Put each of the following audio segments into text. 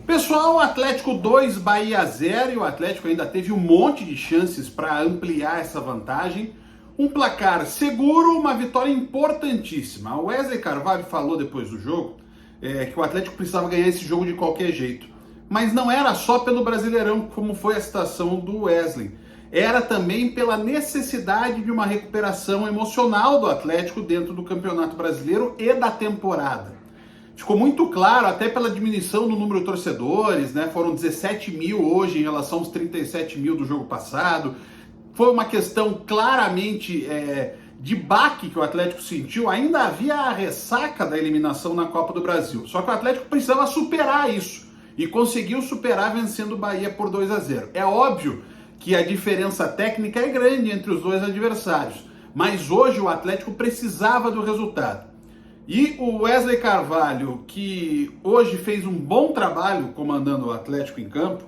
Pessoal, o Atlético 2, Bahia 0, e o Atlético ainda teve um monte de chances para ampliar essa vantagem. Um placar seguro, uma vitória importantíssima. O Wesley Carvalho falou depois do jogo que o Atlético precisava ganhar esse jogo de qualquer jeito. Mas não era só pelo Brasileirão, como foi a citação do Wesley. Era também pela necessidade de uma recuperação emocional do Atlético dentro do Campeonato Brasileiro e da temporada. Ficou muito claro, até pela diminuição do número de torcedores, né? Foram 17 mil hoje em relação aos 37 mil do jogo passado. Foi uma questão claramente de baque que o Atlético sentiu. Ainda havia a ressaca da eliminação na Copa do Brasil. Só que o Atlético precisava superar isso. E conseguiu superar vencendo o Bahia por 2-0. É óbvio que a diferença técnica é grande entre os dois adversários. Mas hoje o Atlético precisava do resultado. E o Wesley Carvalho, que hoje fez um bom trabalho comandando o Atlético em campo,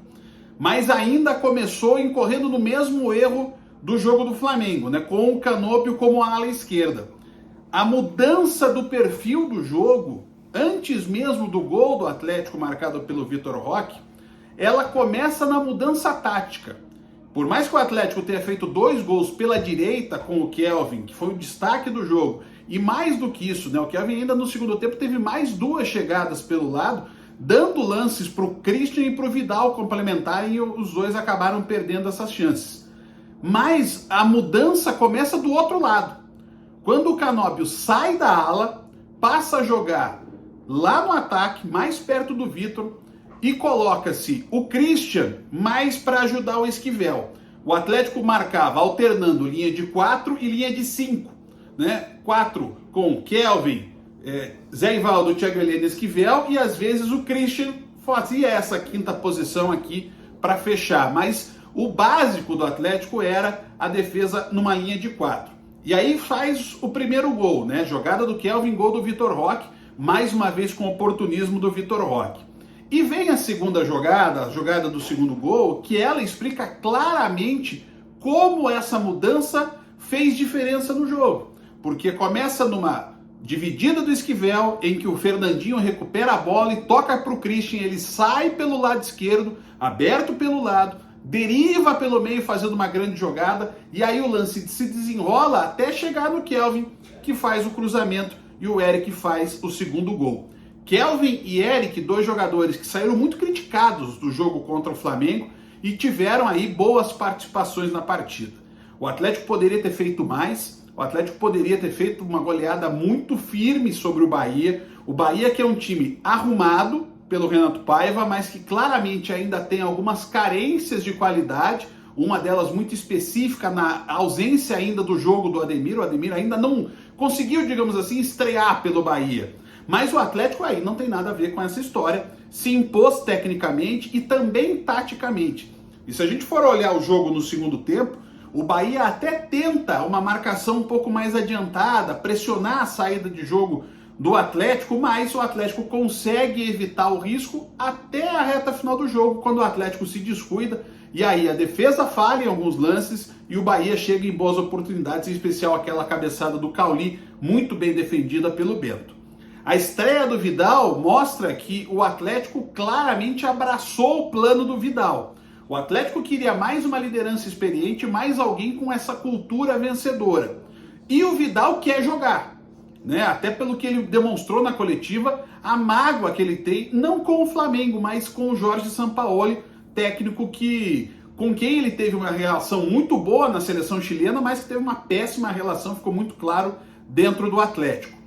mas ainda começou incorrendo no mesmo erro do jogo do Flamengo, né, com o Canóbio como ala esquerda. A mudança do perfil do jogo, antes mesmo do gol do Atlético marcado pelo Vitor Roque, ela começa na mudança tática. Por mais que o Atlético tenha feito 2 gols pela direita com o Kelvin, que foi o destaque do jogo, e mais do que isso, né, o Kelvin ainda no segundo tempo teve mais 2 chegadas pelo lado, dando lances para o Christian e para o Vidal complementarem, e os dois acabaram perdendo essas chances. Mas a mudança começa do outro lado. Quando o Canóbio sai da ala, passa a jogar lá no ataque, mais perto do Vitor, e coloca-se o Christian mais para ajudar o Esquivel. O Atlético marcava alternando linha de 4 e linha de 5. Né? 4 com Kelvin, Zé Ivaldo, Thiago Heleno, Esquivel, e às vezes o Christian fazia essa quinta posição aqui para fechar. Mas o básico do Atlético era a defesa numa linha de 4. E aí faz o primeiro gol, né? Jogada do Kelvin, gol do Vitor Roque, mais uma vez com oportunismo do Vitor Roque. E vem a segunda jogada, a jogada do segundo gol, que ela explica claramente como essa mudança fez diferença no jogo. Porque começa numa dividida do Esquivel, em que o Fernandinho recupera a bola e toca para o Christian, ele sai pelo lado esquerdo, aberto pelo lado, deriva pelo meio fazendo uma grande jogada, e aí o lance se desenrola até chegar no Kelvin, que faz o cruzamento, e o Eric faz o segundo gol. Kelvin e Eric, 2 jogadores que saíram muito criticados do jogo contra o Flamengo e tiveram aí boas participações na partida. O Atlético poderia ter feito mais, o Atlético poderia ter feito uma goleada muito firme sobre o Bahia. O Bahia, que é um time arrumado pelo Renato Paiva, mas que claramente ainda tem algumas carências de qualidade, uma delas muito específica na ausência ainda do jogo do Ademir. O Ademir ainda não conseguiu, digamos assim, estrear pelo Bahia. Mas o Atlético aí não tem nada a ver com essa história, se impôs tecnicamente e também taticamente. E se a gente for olhar o jogo no segundo tempo, o Bahia até tenta uma marcação um pouco mais adiantada, pressionar a saída de jogo do Atlético, mas o Atlético consegue evitar o risco até a reta final do jogo, quando o Atlético se descuida, e aí a defesa falha em alguns lances e o Bahia chega em boas oportunidades, em especial aquela cabeçada do Cauli, muito bem defendida pelo Bento. A estreia do Vidal mostra que o Atlético claramente abraçou o plano do Vidal. O Atlético queria mais uma liderança experiente, mais alguém com essa cultura vencedora. E o Vidal quer jogar, né? Até pelo que ele demonstrou na coletiva, a mágoa que ele tem, não com o Flamengo, mas com o Jorge Sampaoli, técnico com quem ele teve uma relação muito boa na seleção chilena, mas que teve uma péssima relação, ficou muito claro, dentro do Atlético.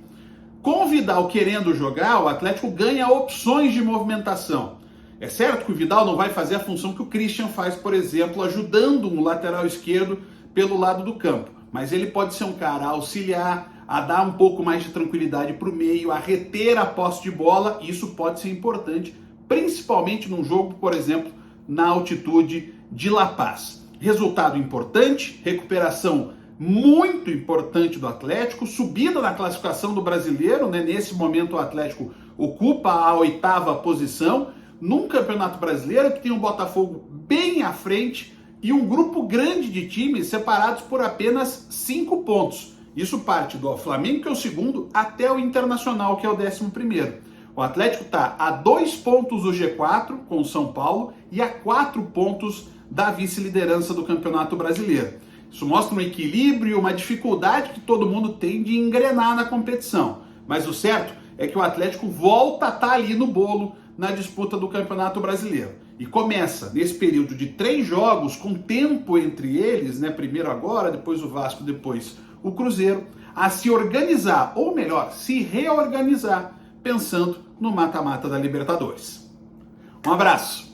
Com o Vidal querendo jogar, o Atlético ganha opções de movimentação. É certo que o Vidal não vai fazer a função que o Christian faz, por exemplo, ajudando um lateral esquerdo pelo lado do campo. Mas ele pode ser um cara a auxiliar, a dar um pouco mais de tranquilidade para o meio, a reter a posse de bola. E isso pode ser importante, principalmente num jogo, por exemplo, na altitude de La Paz. Resultado importante, recuperação muito importante do Atlético, subida na classificação do Brasileiro, né? Nesse momento o Atlético ocupa a 8ª posição, num Campeonato Brasileiro que tem um Botafogo bem à frente e um grupo grande de times separados por apenas 5 pontos. Isso parte do Flamengo, que é o 2º, até o Internacional, que é o 11º. O Atlético está a 2 pontos do G4 com o São Paulo e a 4 pontos da vice-liderança do Campeonato Brasileiro. Isso mostra um equilíbrio, uma dificuldade que todo mundo tem de engrenar na competição. Mas o certo é que o Atlético volta a estar ali no bolo na disputa do Campeonato Brasileiro. E começa nesse período de 3 jogos, com tempo entre eles, né? Primeiro agora, depois o Vasco, depois o Cruzeiro, a se organizar, ou melhor, se reorganizar, pensando no mata-mata da Libertadores. Um abraço!